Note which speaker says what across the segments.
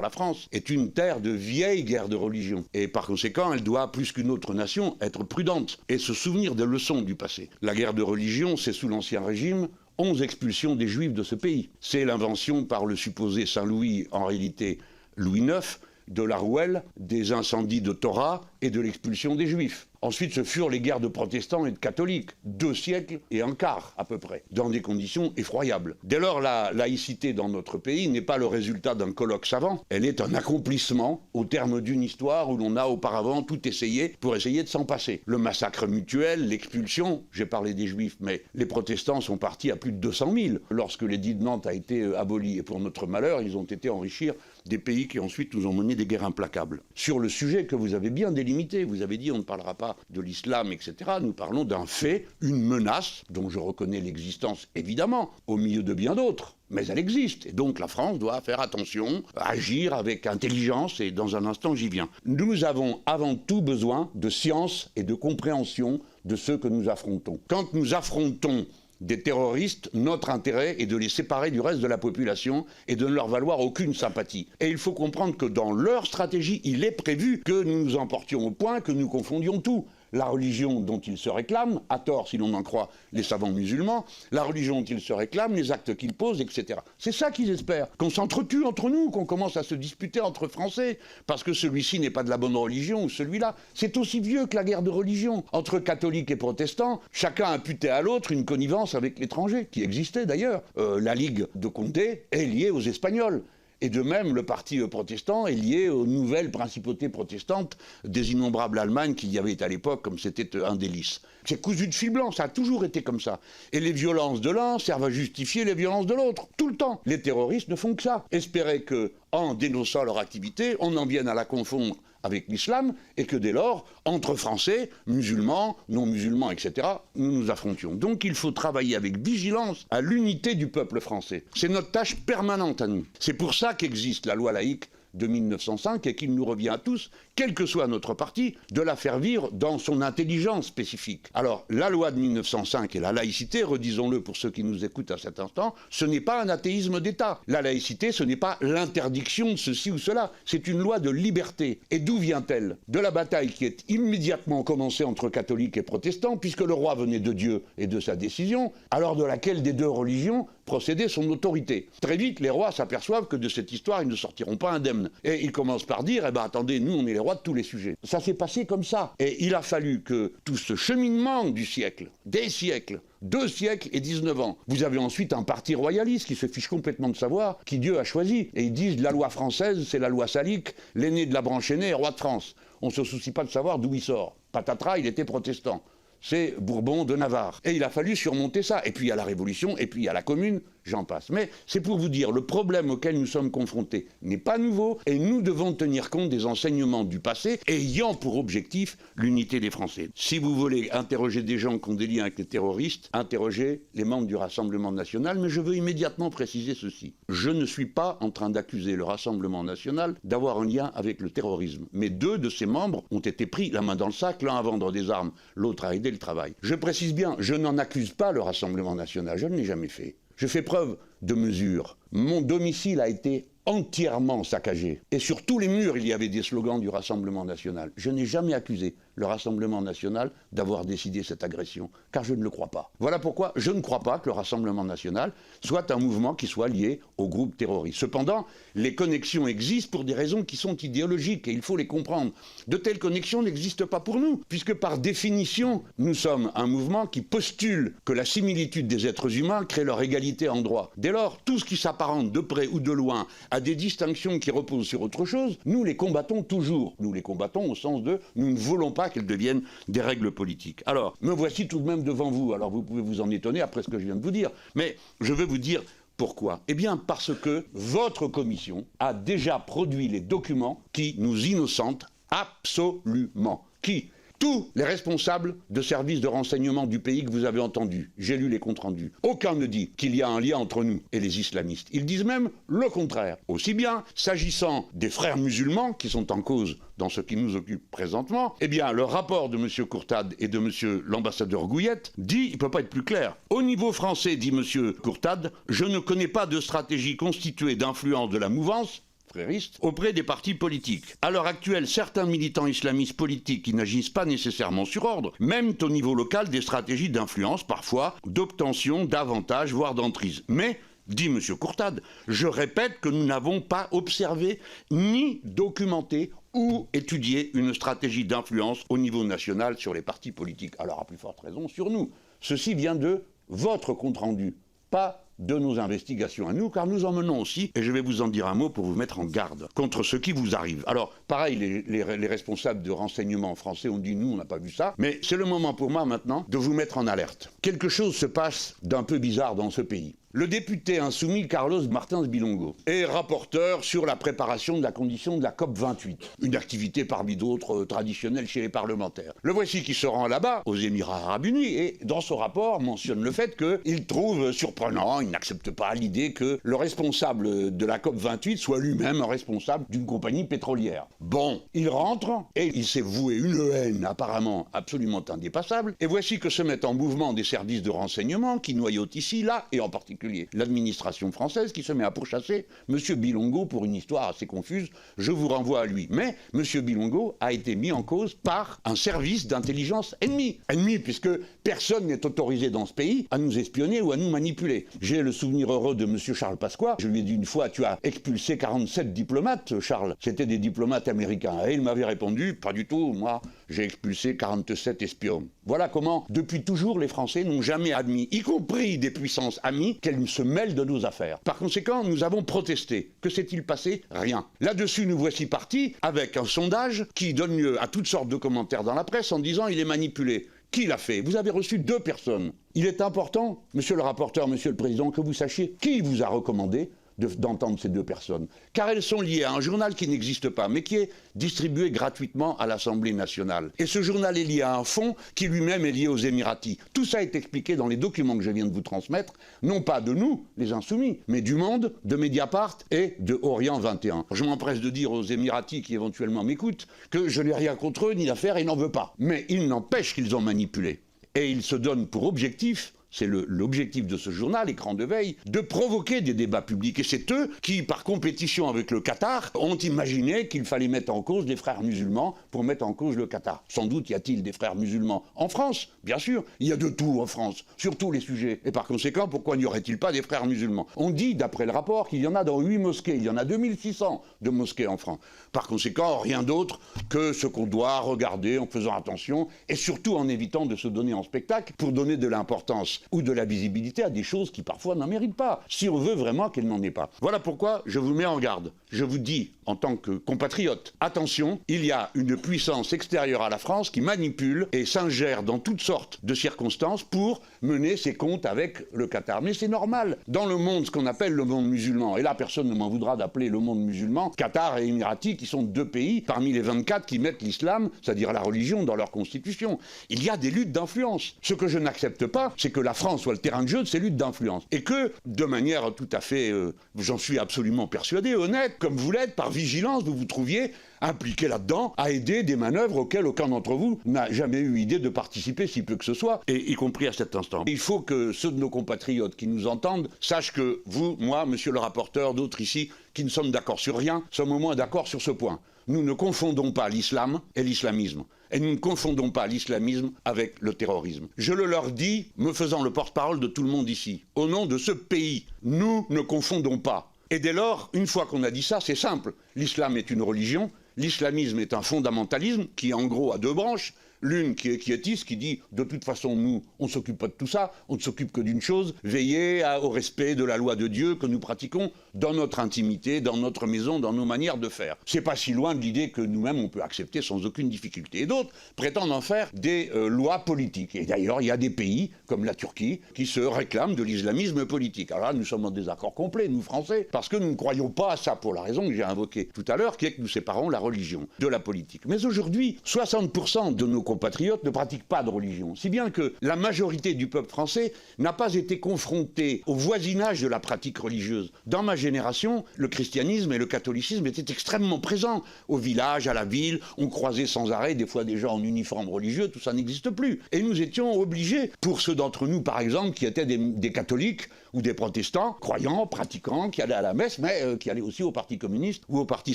Speaker 1: La France est une terre de vieilles guerres de religion. Et par conséquent, elle doit, plus qu'une autre nation, être prudente et se souvenir des leçons du passé. La guerre de religion, c'est sous l'Ancien Régime 11 expulsions des Juifs de ce pays. C'est l'invention par le supposé Saint-Louis, en réalité Louis IX, de la rouelle, des incendies de Torah et de l'expulsion des Juifs. Ensuite, ce furent les guerres de protestants et de catholiques, 2 siècles et un quart à peu près, dans des conditions effroyables. Dès lors, la laïcité dans notre pays n'est pas le résultat d'un colloque savant, elle est un accomplissement au terme d'une histoire où l'on a auparavant tout essayé pour essayer de s'en passer. Le massacre mutuel, l'expulsion, j'ai parlé des Juifs, mais les protestants sont partis à plus de 200 000 lorsque l'édit de Nantes a été aboli. Et pour notre malheur, ils ont été enrichir des pays qui ensuite nous ont mené des guerres implacables. Sur le sujet que vous avez bien délimité, vous avez dit on ne parlera pas de l'islam, etc. Nous parlons d'un fait, une menace, dont je reconnais l'existence évidemment, au milieu de bien d'autres. Mais elle existe, et donc la France doit faire attention, agir avec intelligence, et dans un instant j'y viens. Nous avons avant tout besoin de science et de compréhension de ce que nous affrontons. Quand nous affrontons des terroristes, notre intérêt est de les séparer du reste de la population et de ne leur valoir aucune sympathie. Et il faut comprendre que dans leur stratégie, il est prévu que nous nous emportions au point que nous confondions tout. La religion dont ils se réclament, à tort si l'on en croit les savants musulmans, la religion dont ils se réclament, les actes qu'ils posent, etc. C'est ça qu'ils espèrent, qu'on s'entretue entre nous, qu'on commence à se disputer entre Français, parce que celui-ci n'est pas de la bonne religion ou celui-là. C'est aussi vieux que la guerre de religion. Entre catholiques et protestants, chacun imputait à l'autre une connivence avec l'étranger, qui existait d'ailleurs. La Ligue de Condé est liée aux Espagnols. Et de même, le parti protestant est lié aux nouvelles principautés protestantes des innombrables Allemagnes qu'il y avait à l'époque, comme c'était un délice. C'est cousu de fil blanc, ça a toujours été comme ça. Et les violences de l'un servent à justifier les violences de l'autre, tout le temps. Les terroristes ne font que ça. Espérer que, en dénonçant leur activité, on en vienne à la confondre avec l'islam, et que dès lors, entre Français, musulmans, non-musulmans, etc., nous nous affrontions. Donc il faut travailler avec vigilance à l'unité du peuple français. C'est notre tâche permanente à nous. C'est pour ça qu'existe la loi laïque de 1905 et qu'il nous revient à tous, quel que soit notre parti, de la faire vivre dans son intelligence spécifique. Alors, la loi de 1905 et la laïcité, redisons-le pour ceux qui nous écoutent à cet instant, ce n'est pas un athéisme d'État. La laïcité, ce n'est pas l'interdiction de ceci ou cela, c'est une loi de liberté. Et d'où vient-elle? De la bataille qui est immédiatement commencée entre catholiques et protestants, puisque le roi venait de Dieu et de sa décision, alors de laquelle des deux religions procédait son autorité. Très vite, les rois s'aperçoivent que de cette histoire, ils ne sortiront pas indemnes. Et ils commencent par dire, eh ben attendez, nous on est les rois de tous les sujets. Ça s'est passé comme ça. Et il a fallu que tout ce cheminement du siècle, des siècles, 2 siècles et 19 ans. Vous avez ensuite un parti royaliste qui se fiche complètement de savoir qui Dieu a choisi. Et ils disent, la loi française, c'est la loi salique, l'aîné de la branche aînée est roi de France. On ne se soucie pas de savoir d'où il sort. Patatras, il était protestant. C'est Bourbon de Navarre. Et il a fallu surmonter ça. Et puis il y a la Révolution, et puis il y a la Commune, j'en passe. Mais c'est pour vous dire, le problème auquel nous sommes confrontés n'est pas nouveau, et nous devons tenir compte des enseignements du passé, ayant pour objectif l'unité des Français. Si vous voulez interroger des gens qui ont des liens avec les terroristes, interrogez les membres du Rassemblement national, mais je veux immédiatement préciser ceci. Je ne suis pas en train d'accuser le Rassemblement national d'avoir un lien avec le terrorisme. Mais 2 de ses membres ont été pris la main dans le sac, l'un à vendre des armes, l'autre à aider le travail. Je précise bien, je n'en accuse pas le Rassemblement national, je ne l'ai jamais fait. Je fais preuve de mesure. Mon domicile a été entièrement saccagé. Et sur tous les murs, il y avait des slogans du Rassemblement national. Je n'ai jamais accusé le Rassemblement national d'avoir décidé cette agression, car je ne le crois pas. Voilà pourquoi je ne crois pas que le Rassemblement national soit un mouvement qui soit lié au groupe terroriste. Cependant, les connexions existent pour des raisons qui sont idéologiques, et il faut les comprendre. De telles connexions n'existent pas pour nous, puisque par définition, nous sommes un mouvement qui postule que la similitude des êtres humains crée leur égalité en droit. Dès lors, tout ce qui s'apparente de près ou de loin à des distinctions qui reposent sur autre chose, nous les combattons toujours. Nous les combattons au sens de nous ne voulons pas qu'elles deviennent des règles politiques. Alors, me voici tout de même devant vous. Alors vous pouvez vous en étonner après ce que je viens de vous dire. Mais je veux vous dire pourquoi. Eh bien parce que votre commission a déjà produit les documents qui nous innocentent absolument. Qui? Tous les responsables de services de renseignement du pays que vous avez entendus, j'ai lu les comptes rendus. Aucun ne dit qu'il y a un lien entre nous et les islamistes. Ils disent même le contraire. Aussi bien, s'agissant des frères musulmans qui sont en cause dans ce qui nous occupe présentement, eh bien, le rapport de M. Courtade et de M. l'ambassadeur Gouillette dit, il ne peut pas être plus clair. Au niveau français, dit M. Courtade, je ne connais pas de stratégie constituée d'influence de la mouvance fréristes, auprès des partis politiques. À l'heure actuelle, certains militants islamistes politiques qui n'agissent pas nécessairement sur ordre mènent au niveau local des stratégies d'influence, parfois d'obtention d'avantages, voire d'emprise. Mais dit M. Courtade, je répète que nous n'avons pas observé ni documenté ou étudié une stratégie d'influence au niveau national sur les partis politiques. Alors à plus forte raison sur nous. Ceci vient de votre compte-rendu, pas de nos investigations à nous, car nous en menons aussi, et je vais vous en dire un mot pour vous mettre en garde contre ce qui vous arrive. Alors, pareil, les responsables de renseignement français ont dit, nous, on n'a pas vu ça, mais c'est le moment pour moi maintenant de vous mettre en alerte. Quelque chose se passe d'un peu bizarre dans ce pays. Le député insoumis Carlos Martins Bilongo est rapporteur sur la préparation de la condition de la COP28, une activité parmi d'autres traditionnelles chez les parlementaires. Le voici qui se rend là-bas, aux Émirats Arabes Unis, et dans son rapport mentionne le fait qu'il trouve surprenant, il n'accepte pas l'idée que le responsable de la COP28 soit lui-même un responsable d'une compagnie pétrolière. Bon, il rentre, et il s'est voué une haine apparemment absolument indépassable, et voici que se mettent en mouvement des services de renseignement qui noyautent ici, là, et en particulier l'administration française qui se met à pourchasser M. Bilongo pour une histoire assez confuse. Je vous renvoie à lui. Mais M. Bilongo a été mis en cause par un service d'intelligence ennemi. Ennemi puisque personne n'est autorisé dans ce pays à nous espionner ou à nous manipuler. J'ai le souvenir heureux de M. Charles Pasqua. Je lui ai dit une fois, tu as expulsé 47 diplomates, Charles. C'était des diplomates américains. Et il m'avait répondu, pas du tout, moi, j'ai expulsé 47 espions. Voilà comment, depuis toujours, les Français n'ont jamais admis, y compris des puissances amies, qu'elles se mêlent de nos affaires. Par conséquent, nous avons protesté. Que s'est-il passé? Rien. Là-dessus, nous voici partis avec un sondage qui donne lieu à toutes sortes de commentaires dans la presse en disant il est manipulé. Qui l'a fait? Vous avez reçu 2 personnes. Il est important, monsieur le rapporteur, monsieur le président, que vous sachiez qui vous a recommandé d'entendre ces 2 personnes. Car elles sont liées à un journal qui n'existe pas, mais qui est distribué gratuitement à l'Assemblée nationale. Et ce journal est lié à un fonds qui lui-même est lié aux Émiratis. Tout ça est expliqué dans les documents que je viens de vous transmettre, non pas de nous, les Insoumis, mais du Monde, de Mediapart et de Orient 21. Je m'empresse de dire aux Émiratis qui éventuellement m'écoutent que je n'ai rien contre eux ni l'affaire et n'en veux pas. Mais il n'empêche qu'ils ont manipulé. Et ils se donnent pour objectif, c'est l'objectif de ce journal, Écran de veille, de provoquer des débats publics. Et c'est eux qui, par compétition avec le Qatar, ont imaginé qu'il fallait mettre en cause les frères musulmans pour mettre en cause le Qatar. Sans doute y a-t-il des frères musulmans en France, bien sûr. Il y a de tout en France, sur tous les sujets. Et par conséquent, pourquoi n'y aurait-il pas des frères musulmans? On dit, d'après le rapport, qu'il y en a dans 8 mosquées. Il y en a 2600 de mosquées en France. Par conséquent, rien d'autre que ce qu'on doit regarder en faisant attention et surtout en évitant de se donner en spectacle pour donner de l'importance ou de la visibilité à des choses qui parfois n'en méritent pas, si on veut vraiment qu'elles n'en aient pas. Voilà pourquoi je vous mets en garde. Je vous dis, en tant que compatriote, attention, il y a une puissance extérieure à la France qui manipule et s'ingère dans toutes sortes de circonstances pour mener ses comptes avec le Qatar. Mais c'est normal. Dans le monde, ce qu'on appelle le monde musulman, et là personne ne m'en voudra d'appeler le monde musulman, Qatar et Émiratis, qui sont 2 pays parmi les 24 qui mettent l'islam, c'est-à-dire la religion, dans leur constitution. Il y a des luttes d'influence. Ce que je n'accepte pas, c'est que la France soit le terrain de jeu de ces luttes d'influence. Et que, de manière tout à fait, j'en suis absolument persuadé, honnête, comme vous l'êtes, par vigilance, vous vous trouviez impliqué là-dedans, à aider des manœuvres auxquelles aucun d'entre vous n'a jamais eu idée de participer, si peu que ce soit, et y compris à cet instant. Il faut que ceux de nos compatriotes qui nous entendent sachent que vous, moi, monsieur le rapporteur, d'autres ici, qui ne sommes d'accord sur rien, sommes au moins d'accord sur ce point. Nous ne confondons pas l'islam et l'islamisme. Et nous ne confondons pas l'islamisme avec le terrorisme. Je le leur dis, me faisant le porte-parole de tout le monde ici. Au nom de ce pays, nous ne confondons pas. Et dès lors, une fois qu'on a dit ça, c'est simple. L'islam est une religion, l'islamisme est un fondamentalisme qui, en gros, a 2 branches. L'une qui est quiétiste, qui dit de toute façon nous, on ne s'occupe pas de tout ça, on ne s'occupe que d'une chose, veiller au respect de la loi de Dieu que nous pratiquons dans notre intimité, dans notre maison, dans nos manières de faire. C'est pas si loin de l'idée que nous-mêmes on peut accepter sans aucune difficulté. Et d'autres prétendent en faire des lois politiques. Et d'ailleurs, il y a des pays, comme la Turquie, qui se réclament de l'islamisme politique. Alors là, nous sommes en désaccord complet, nous Français, parce que nous ne croyons pas à ça, pour la raison que j'ai invoquée tout à l'heure, qui est que nous séparons la religion de la politique. Mais aujourd'hui, 60% de nos compatriotes ne pratiquent pas de religion, si bien que la majorité du peuple français n'a pas été confrontée au voisinage de la pratique religieuse. Dans ma génération, le christianisme et le catholicisme étaient extrêmement présents. Au village, à la ville, on croisait sans arrêt des fois des gens en uniforme religieux, tout ça n'existe plus. Et nous étions obligés, pour ceux d'entre nous par exemple qui étaient des catholiques, ou des protestants, croyants, pratiquants, qui allaient à la messe, mais qui allaient aussi au Parti communiste ou au Parti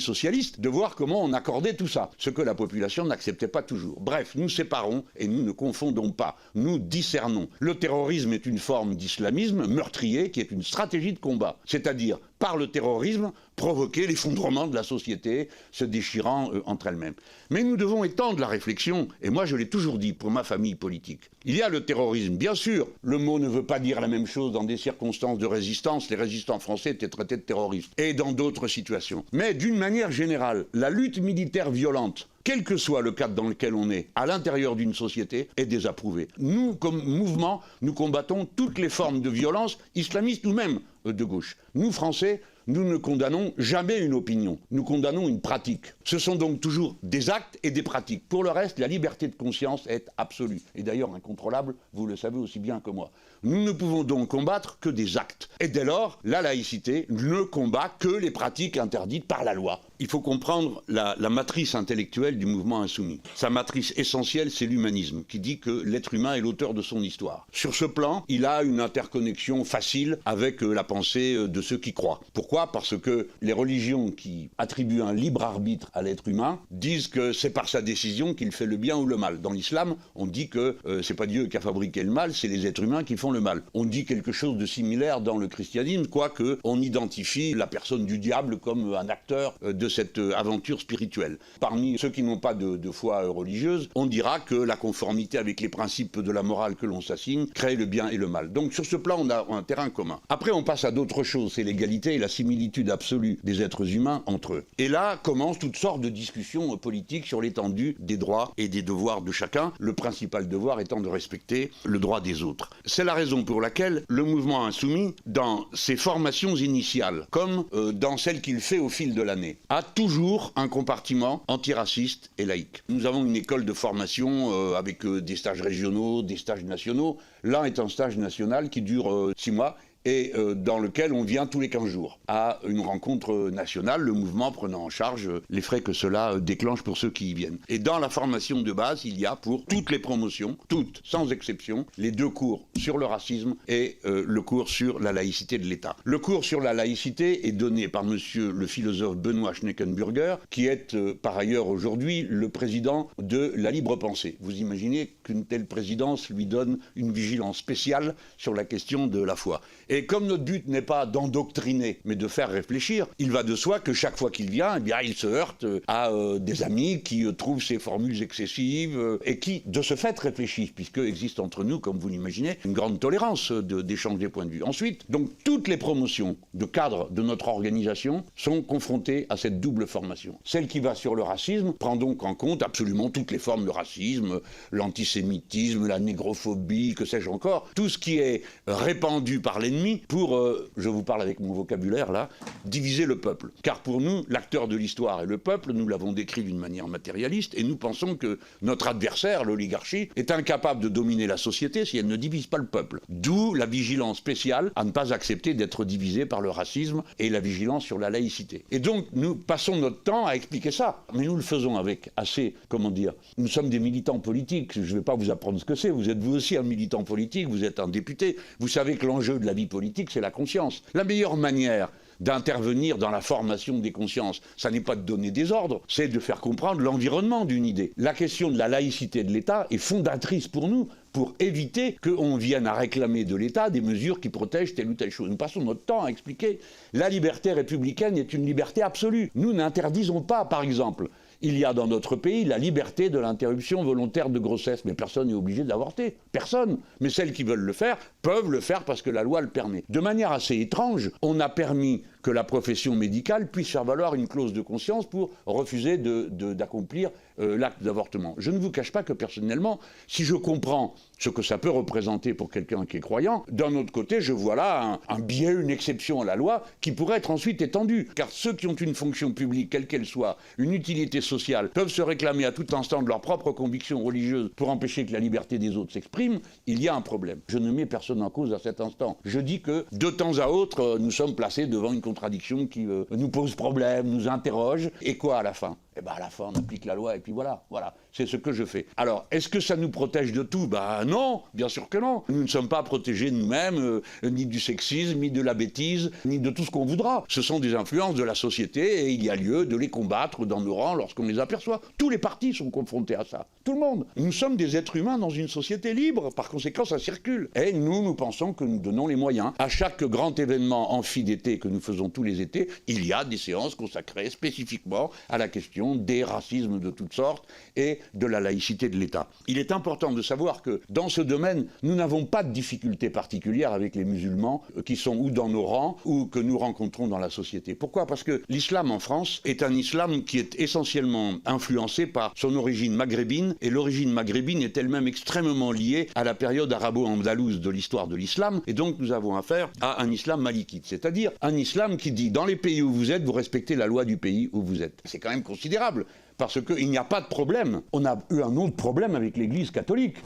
Speaker 1: socialiste, de voir comment on accordait tout ça, ce que la population n'acceptait pas toujours. Bref, nous séparons et nous ne confondons pas, nous discernons. Le terrorisme est une forme d'islamisme meurtrier qui est une stratégie de combat, c'est-à-dire par le terrorisme, provoquer l'effondrement de la société, se déchirant entre elles-mêmes. Mais nous devons étendre la réflexion, et moi je l'ai toujours dit pour ma famille politique. Il y a le terrorisme, bien sûr, le mot ne veut pas dire la même chose dans des circonstances de résistance, les résistants français étaient traités de terroristes, et dans d'autres situations. Mais d'une manière générale, la lutte militaire violente, quel que soit le cadre dans lequel on est, à l'intérieur d'une société, est désapprouvée. Nous, comme mouvement, nous combattons toutes les formes de violence, islamistes ou même de gauche. Nous, Français, nous ne condamnons jamais une opinion, nous condamnons une pratique. Ce sont donc toujours des actes et des pratiques. Pour le reste, la liberté de conscience est absolue, et d'ailleurs incontrôlable, vous le savez aussi bien que moi. Nous ne pouvons donc combattre que des actes. Et dès lors, la laïcité ne combat que les pratiques interdites par la loi. Il faut comprendre la matrice intellectuelle du mouvement insoumis. Sa matrice essentielle, c'est l'humanisme, qui dit que l'être humain est l'auteur de son histoire. Sur ce plan, il a une interconnexion facile avec la pensée de ceux qui croient. Pourquoi ? Parce que les religions qui attribuent un libre arbitre à l'être humain disent que c'est par sa décision qu'il fait le bien ou le mal. Dans l'islam, on dit que c'est pas Dieu qui a fabriqué le mal, c'est les êtres humains qui font le mal. On dit quelque chose de similaire dans le christianisme, quoique on identifie la personne du diable comme un acteur de cette aventure spirituelle. Parmi ceux qui n'ont pas de foi religieuse, on dira que la conformité avec les principes de la morale que l'on s'assigne crée le bien et le mal. Donc sur ce plan, on a un terrain commun. Après, on passe à d'autres choses, c'est l'égalité et la similitude absolue des êtres humains entre eux. Et là commencent toutes sortes de discussions politiques sur l'étendue des droits et des devoirs de chacun, le principal devoir étant de respecter le droit des autres. C'est la raison pour laquelle le mouvement insoumis, dans ses formations initiales, comme dans celles qu'il fait au fil de l'année, a toujours un compartiment antiraciste et laïque. Nous avons une école de formation avec des stages régionaux, des stages nationaux. L'un est un stage national qui dure 6 mois et dans lequel on vient tous les 15 jours à une rencontre nationale, le mouvement prenant en charge les frais que cela déclenche pour ceux qui y viennent. Et dans la formation de base, il y a pour toutes les promotions, toutes, sans exception, les 2 cours sur le racisme et le cours sur la laïcité de l'État. Le cours sur la laïcité est donné par monsieur le philosophe Benoît Schneckenburger, qui est par ailleurs aujourd'hui le président de la libre pensée. Vous imaginez qu'une telle présidence lui donne une vigilance spéciale sur la question de la foi. Et comme notre but n'est pas d'endoctriner, mais de faire réfléchir, il va de soi que chaque fois qu'il vient, eh bien, il se heurte à des amis qui trouvent ces formules excessives et qui, de ce fait, réfléchissent, puisque existe entre nous, comme vous l'imaginez, une grande tolérance d'échange des points de vue. Ensuite, donc, toutes les promotions de cadres de notre organisation sont confrontées à cette double formation. Celle qui va sur le racisme prend donc en compte absolument toutes les formes de racisme, l'antisémitisme, la négrophobie, que sais-je encore, tout ce qui est répandu par l'ennemi pour, je vous parle avec mon vocabulaire là, diviser le peuple. Car pour nous, l'acteur de l'histoire est le peuple, nous l'avons décrit d'une manière matérialiste, et nous pensons que notre adversaire, l'oligarchie, est incapable de dominer la société si elle ne divise pas le peuple. D'où la vigilance spéciale à ne pas accepter d'être divisé par le racisme et la vigilance sur la laïcité. Et donc, nous passons notre temps à expliquer ça. Mais nous le faisons avec assez, comment dire, nous sommes des militants politiques, je ne vais pas vous apprendre ce que c'est, vous êtes vous aussi un militant politique, vous êtes un député, vous savez que l'enjeu de la vie politique, c'est la conscience. La meilleure manière d'intervenir dans la formation des consciences, ça n'est pas de donner des ordres, c'est de faire comprendre l'environnement d'une idée. La question de la laïcité de l'État est fondatrice pour nous, pour éviter qu'on vienne à réclamer de l'État des mesures qui protègent telle ou telle chose. Nous passons notre temps à expliquer la liberté républicaine est une liberté absolue. Nous n'interdisons pas, par exemple, il y a dans notre pays la liberté de l'interruption volontaire de grossesse, mais personne n'est obligé d'avorter. Personne. Mais celles qui veulent le faire peuvent le faire parce que la loi le permet. De manière assez étrange, on a permis que la profession médicale puisse faire valoir une clause de conscience pour refuser d'accomplir l'acte d'avortement. Je ne vous cache pas que personnellement, si je comprends ce que ça peut représenter pour quelqu'un qui est croyant, d'un autre côté, je vois là un biais, une exception à la loi qui pourrait être ensuite étendue. Car ceux qui ont une fonction publique, quelle qu'elle soit, une utilité sociale, peuvent se réclamer à tout instant de leur propre conviction religieuse pour empêcher que la liberté des autres s'exprime, il y a un problème. Je ne mets personne en cause à cet instant. Je dis que de temps à autre, nous sommes placés devant une contradiction contradictions qui nous posent problème, nous interrogent. Et quoi à la fin? Eh bien à la fin, on applique la loi et puis voilà. C'est ce que je fais. Alors, est-ce que ça nous protège de tout? Non, bien sûr que non. Nous ne sommes pas protégés de nous-mêmes, ni du sexisme, ni de la bêtise, ni de tout ce qu'on voudra. Ce sont des influences de la société et il y a lieu de les combattre dans nos rangs lorsqu'on les aperçoit. Tous les partis sont confrontés à ça. Tout le monde. Nous sommes des êtres humains dans une société libre. Par conséquent, ça circule. Et nous pensons que nous donnons les moyens. À chaque grand événement amphi d'été que nous faisons tous les étés, il y a des séances consacrées spécifiquement à la question des racismes de toutes sortes et de la laïcité de l'État. Il est important de savoir que dans ce domaine, nous n'avons pas de difficultés particulières avec les musulmans qui sont ou dans nos rangs ou que nous rencontrons dans la société. Pourquoi? Parce que l'islam en France est un islam qui est essentiellement influencé par son origine maghrébine et l'origine maghrébine est elle-même extrêmement liée à la période arabo-andalouse de l'histoire de l'islam et donc nous avons affaire à un islam malikite, c'est-à-dire un islam qui dit dans les pays où vous êtes, vous respectez la loi du pays où vous êtes. C'est quand même considérable. Parce qu'il n'y a pas de problème. On a eu un autre problème avec l'Église catholique.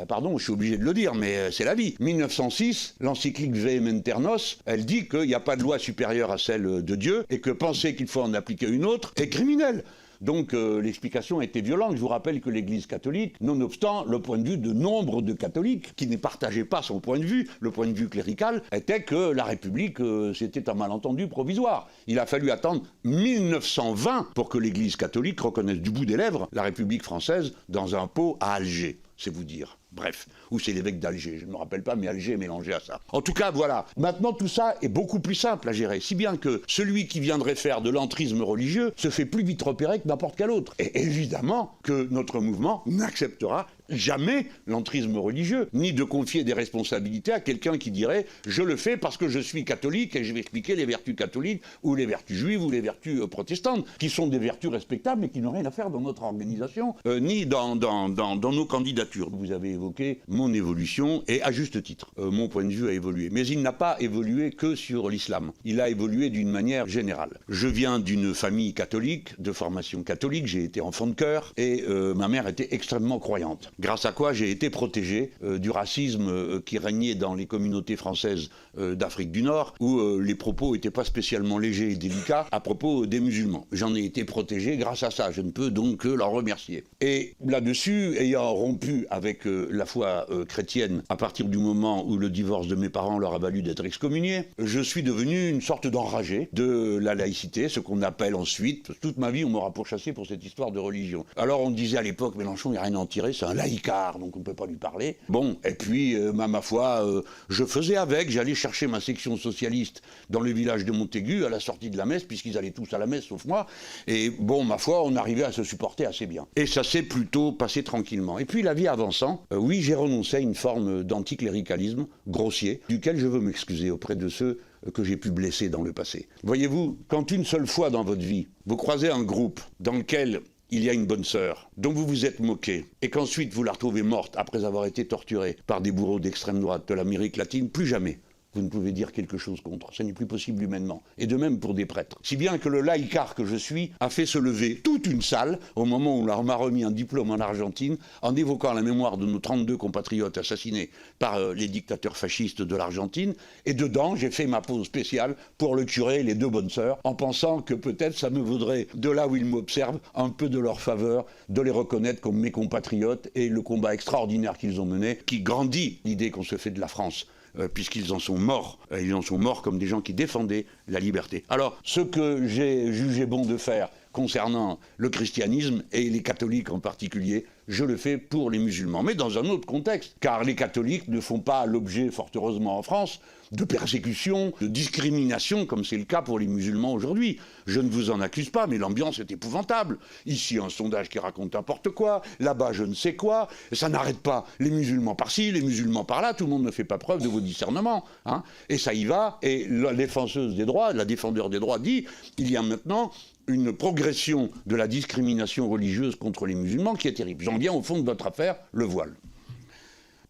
Speaker 1: Pardon, je suis obligé de le dire, mais c'est la vie. 1906, l'encyclique Vehementernos, elle dit qu'il n'y a pas de loi supérieure à celle de Dieu et que penser qu'il faut en appliquer une autre est criminel. Donc l'explication a été violente. Je vous rappelle que l'Église catholique, nonobstant le point de vue de nombre de catholiques qui ne partageaient pas son point de vue, le point de vue clérical, était que la République, c'était un malentendu provisoire. Il a fallu attendre 1920 pour que l'Église catholique reconnaisse du bout des lèvres la République française dans un pot à Alger. C'est vous dire. Bref, ou c'est l'évêque d'Alger, je ne me rappelle pas, mais Alger est mélangé à ça. En tout cas, voilà. Maintenant, tout ça est beaucoup plus simple à gérer, si bien que celui qui viendrait faire de l'entrisme religieux se fait plus vite repérer que n'importe quel autre. Et évidemment que notre mouvement n'acceptera jamais l'entrisme religieux, ni de confier des responsabilités à quelqu'un qui dirait « je le fais parce que je suis catholique et je vais expliquer les vertus catholiques ou les vertus juives ou les vertus protestantes », qui sont des vertus respectables mais qui n'ont rien à faire dans notre organisation, ni dans nos candidatures. Vous avez évoqué mon évolution, et à juste titre, mon point de vue a évolué. Mais il n'a pas évolué que sur l'islam. Il a évolué d'une manière générale. Je viens d'une famille catholique, de formation catholique, j'ai été enfant de cœur, et ma mère était extrêmement croyante. Grâce à quoi j'ai été protégé du racisme qui régnait dans les communautés françaises d'Afrique du Nord, où les propos n'étaient pas spécialement légers et délicats à propos des musulmans. J'en ai été protégé grâce à ça, je ne peux donc que leur remercier. Et là-dessus, ayant rompu avec la foi chrétienne à partir du moment où le divorce de mes parents leur a valu d'être excommuniés, je suis devenu une sorte d'enragé de la laïcité, ce qu'on appelle ensuite, toute ma vie on m'aura pourchassé pour cette histoire de religion. Alors on disait à l'époque, Mélenchon, il n'y a rien à en tirer, c'est un laïcard, donc on ne peut pas lui parler. Bon, et puis, ma foi, je faisais avec, j'allais chercher ma section socialiste dans le village de Montaigu à la sortie de la messe, puisqu'ils allaient tous à la messe sauf moi, et bon, ma foi, on arrivait à se supporter assez bien. Et ça s'est plutôt passé tranquillement. Et puis la vie avançant, oui, j'ai renoncé à une forme d'anticléricalisme grossier, duquel je veux m'excuser auprès de ceux que j'ai pu blesser dans le passé. Voyez-vous, quand une seule fois dans votre vie, vous croisez un groupe dans lequel il y a une bonne sœur, dont vous vous êtes moqué, et qu'ensuite vous la retrouvez morte après avoir été torturée par des bourreaux d'extrême droite de l'Amérique latine, plus jamais vous ne pouvez dire quelque chose contre. Ce n'est plus possible humainement. Et de même pour des prêtres. Si bien que le laïcard que je suis a fait se lever toute une salle au moment où on m'a remis un diplôme en Argentine en évoquant la mémoire de nos 32 compatriotes assassinés par les dictateurs fascistes de l'Argentine. Et dedans, j'ai fait ma pause spéciale pour le curé et les deux bonnes sœurs en pensant que peut-être ça me vaudrait, de là où ils m'observent, un peu de leur faveur, de les reconnaître comme mes compatriotes et le combat extraordinaire qu'ils ont mené qui grandit l'idée qu'on se fait de la France. Puisqu'ils en sont morts. Ils en sont morts comme des gens qui défendaient la liberté. Alors, ce que j'ai jugé bon de faire concernant le christianisme, et les catholiques en particulier, je le fais pour les musulmans. Mais dans un autre contexte, car les catholiques ne font pas l'objet, fort heureusement en France, de persécution, de discrimination, comme c'est le cas pour les musulmans aujourd'hui. Je ne vous en accuse pas, mais l'ambiance est épouvantable. Ici, un sondage qui raconte n'importe quoi, là-bas, je ne sais quoi, ça n'arrête pas. Les musulmans par-ci, les musulmans par-là, tout le monde ne fait pas preuve de vos discernements. Hein. Et ça y va, et la défenseuse des droits, la défendeur des droits dit, il y a maintenant une progression de la discrimination religieuse contre les musulmans qui est terrible. J'en viens au fond de votre affaire, le voile.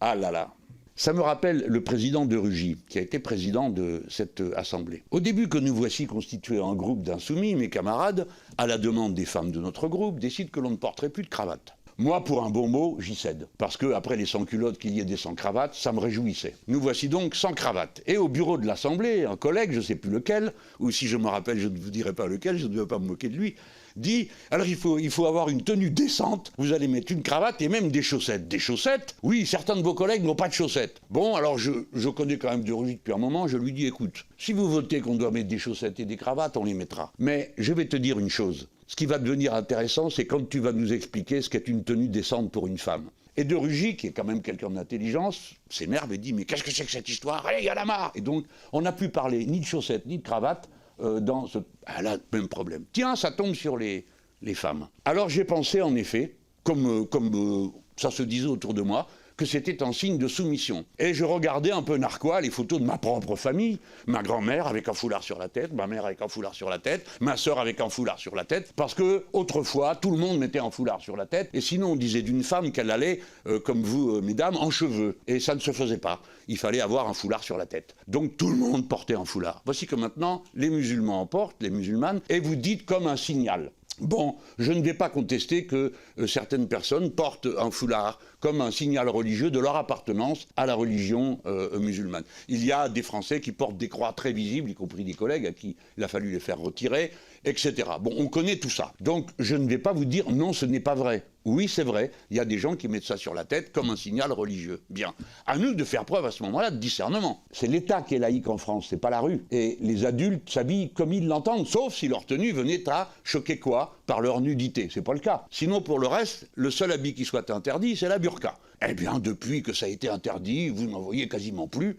Speaker 1: Ah là là. Ça me rappelle le président de Rugy, qui a été président de cette assemblée. Au début que nous voici constitués en groupe d'insoumis, mes camarades, à la demande des femmes de notre groupe, décident que l'on ne porterait plus de cravate. Moi, pour un bon mot, j'y cède. Parce que après les sans-culottes, qu'il y ait des sans-cravates, ça me réjouissait. Nous voici donc sans cravate. Et au bureau de l'Assemblée, un collègue, je ne sais plus lequel, ou si je me rappelle, je ne vous dirai pas lequel, je ne veux pas me moquer de lui, dit, alors il faut avoir une tenue décente, vous allez mettre une cravate et même des chaussettes. Des chaussettes? Oui, certains de vos collègues n'ont pas de chaussettes. Bon, alors je connais quand même de Rugy depuis un moment, je lui dis, écoute, si vous votez qu'on doit mettre des chaussettes et des cravates, on les mettra. Mais je vais te dire une chose, ce qui va devenir intéressant, c'est quand tu vas nous expliquer ce qu'est une tenue décente pour une femme. Et de Rugy, qui est quand même quelqu'un d'intelligence, s'énerve et dit, mais qu'est-ce que c'est que cette histoire? Allez, il y en a marre! Et donc, on n'a plus parlé ni de chaussettes, ni de cravates, dans ce... Elle a le même problème. Tiens, ça tombe sur les femmes. Alors j'ai pensé en effet, comme ça se disait autour de moi, que c'était un signe de soumission. Et je regardais un peu narquois les photos de ma propre famille, ma grand-mère avec un foulard sur la tête, ma mère avec un foulard sur la tête, ma sœur avec un foulard sur la tête, parce que autrefois, tout le monde mettait un foulard sur la tête, et sinon on disait d'une femme qu'elle allait, comme vous, mesdames, en cheveux. Et ça ne se faisait pas. Il fallait avoir un foulard sur la tête. Donc tout le monde portait un foulard. Voici que maintenant, les musulmans en portent, les musulmanes, et vous dites comme un signal. Bon, je ne vais pas contester que certaines personnes portent un foulard comme un signal religieux de leur appartenance à la religion musulmane. Il y a des Français qui portent des croix très visibles, y compris des collègues à qui il a fallu les faire retirer, etc. Bon, on connaît tout ça. Donc je ne vais pas vous dire non, ce n'est pas vrai. Oui, c'est vrai, il y a des gens qui mettent ça sur la tête comme un signal religieux. Bien. À nous de faire preuve à ce moment-là de discernement. C'est l'État qui est laïque en France, c'est pas la rue. Et les adultes s'habillent comme ils l'entendent, sauf si leur tenue venait à choquer quoi? Par leur nudité. C'est pas le cas. Sinon, pour le reste, le seul habit qui soit interdit, c'est la burqa. Eh bien, depuis que ça a été interdit, vous n'en voyez quasiment plus.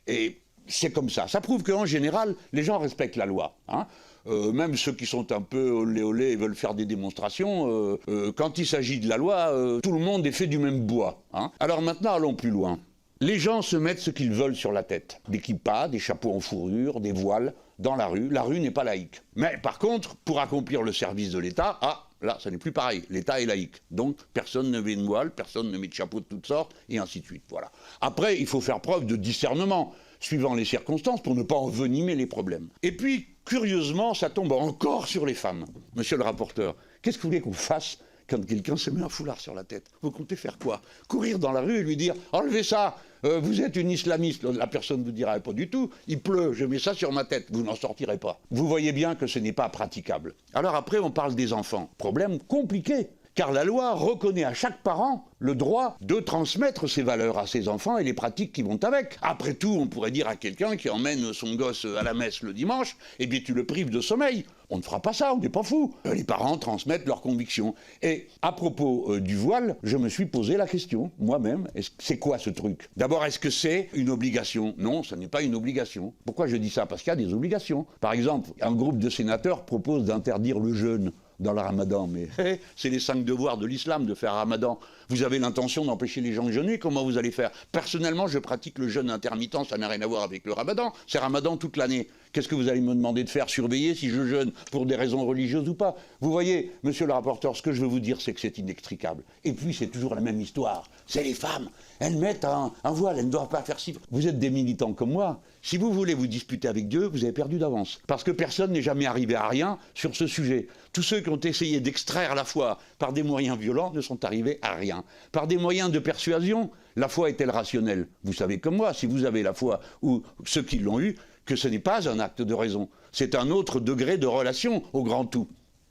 Speaker 1: Et c'est comme ça. Ça prouve qu'en général, les gens respectent la loi. Hein. Même ceux qui sont un peu olé olé et veulent faire des démonstrations, quand il s'agit de la loi, tout le monde est fait du même bois. Hein. Alors maintenant, allons plus loin. Les gens se mettent ce qu'ils veulent sur la tête. Des kippas, des chapeaux en fourrure, des voiles, dans la rue. La rue n'est pas laïque. Mais par contre, pour accomplir le service de l'État, là, ça n'est plus pareil. L'État est laïque. Donc, personne ne met une voile, personne ne met de chapeau de toutes sortes, et ainsi de suite. Voilà. Après, il faut faire preuve de discernement, suivant les circonstances, pour ne pas envenimer les problèmes. Et puis, curieusement, ça tombe encore sur les femmes. Monsieur le rapporteur, qu'est-ce que vous voulez qu'on fasse quand quelqu'un se met un foulard sur la tête? Vous comptez faire quoi? Courir dans la rue et lui dire « Enlevez ça, vous êtes une islamiste ». La personne vous dira « Pas du tout, il pleut, je mets ça sur ma tête ». Vous n'en sortirez pas. Vous voyez bien que ce n'est pas praticable. Alors après, on parle des enfants. Problème compliqué. Car la loi reconnaît à chaque parent le droit de transmettre ses valeurs à ses enfants et les pratiques qui vont avec. Après tout, on pourrait dire à quelqu'un qui emmène son gosse à la messe le dimanche, eh bien tu le prives de sommeil. On ne fera pas ça, on n'est pas fous. Les parents transmettent leurs convictions. Et à propos du voile, je me suis posé la question, moi-même, c'est quoi ce truc? D'abord, est-ce que c'est une obligation? Non, ce n'est pas une obligation. Pourquoi je dis ça? Parce qu'il y a des obligations. Par exemple, un groupe de sénateurs propose d'interdire le jeûne dans le ramadan, mais c'est les 5 devoirs de l'islam de faire ramadan. Vous avez l'intention d'empêcher les gens de jeûner, comment vous allez faire? Personnellement, je pratique le jeûne intermittent, ça n'a rien à voir avec le ramadan, c'est ramadan toute l'année. Qu'est-ce que vous allez me demander de faire? Surveiller si je jeûne pour des raisons religieuses ou pas? Vous voyez, monsieur le rapporteur, ce que je veux vous dire, c'est que c'est inextricable. Et puis, c'est toujours la même histoire. C'est les femmes, elles mettent un voile, elles ne doivent pas faire ci. Vous êtes des militants comme moi. Si vous voulez vous disputer avec Dieu, vous avez perdu d'avance. Parce que personne n'est jamais arrivé à rien sur ce sujet. Tous ceux qui ont essayé d'extraire la foi par des moyens violents ne sont arrivés à rien. Par des moyens de persuasion, la foi est-elle rationnelle? Vous savez comme moi, si vous avez la foi, ou ceux qui l'ont eue, que ce n'est pas un acte de raison. C'est un autre degré de relation au grand tout.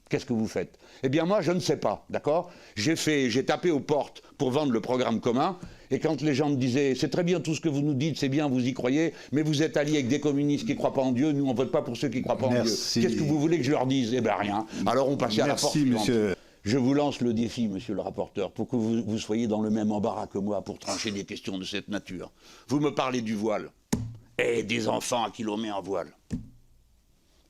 Speaker 1: Qu'est-ce que vous faites? Eh bien moi, je ne sais pas, d'accord? J'ai tapé aux portes pour vendre le programme commun, et quand les gens me disaient « C'est très bien tout ce que vous nous dites, c'est bien, vous y croyez, mais vous êtes alliés avec des communistes qui ne croient pas en Dieu, nous on ne vote pas pour ceux qui ne croient pas en Dieu. Qu'est-ce que vous voulez que je leur dise? » Eh bien rien. Alors on passait à la porte suivante. Monsieur. Je vous lance le défi, monsieur le rapporteur, pour que vous soyez dans le même embarras que moi pour trancher des questions de cette nature. Vous me parlez du voile, et des enfants à qui l'on met en voile.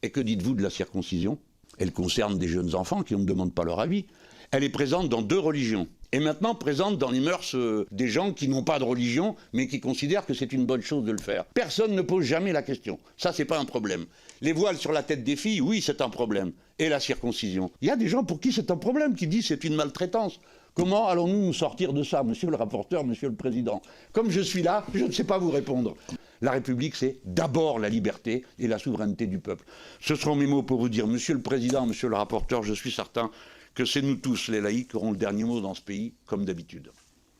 Speaker 1: Et que dites-vous de la circoncision? Elle concerne des jeunes enfants qui ne demandent pas leur avis. Elle est présente dans 2 religions. Et maintenant présente dans les mœurs des gens qui n'ont pas de religion, mais qui considèrent que c'est une bonne chose de le faire. Personne ne pose jamais la question. Ça, c'est pas un problème. Les voiles sur la tête des filles, oui, c'est un problème. Et la circoncision. Il y a des gens pour qui c'est un problème, qui disent c'est une maltraitance. Comment allons-nous nous sortir de ça, monsieur le rapporteur, monsieur le président? Comme je suis là, je ne sais pas vous répondre. La République, c'est d'abord la liberté et la souveraineté du peuple. Ce seront mes mots pour vous dire, monsieur le président, monsieur le rapporteur, je suis certain que c'est nous tous, les laïcs, qui aurons le dernier mot dans ce pays, comme d'habitude.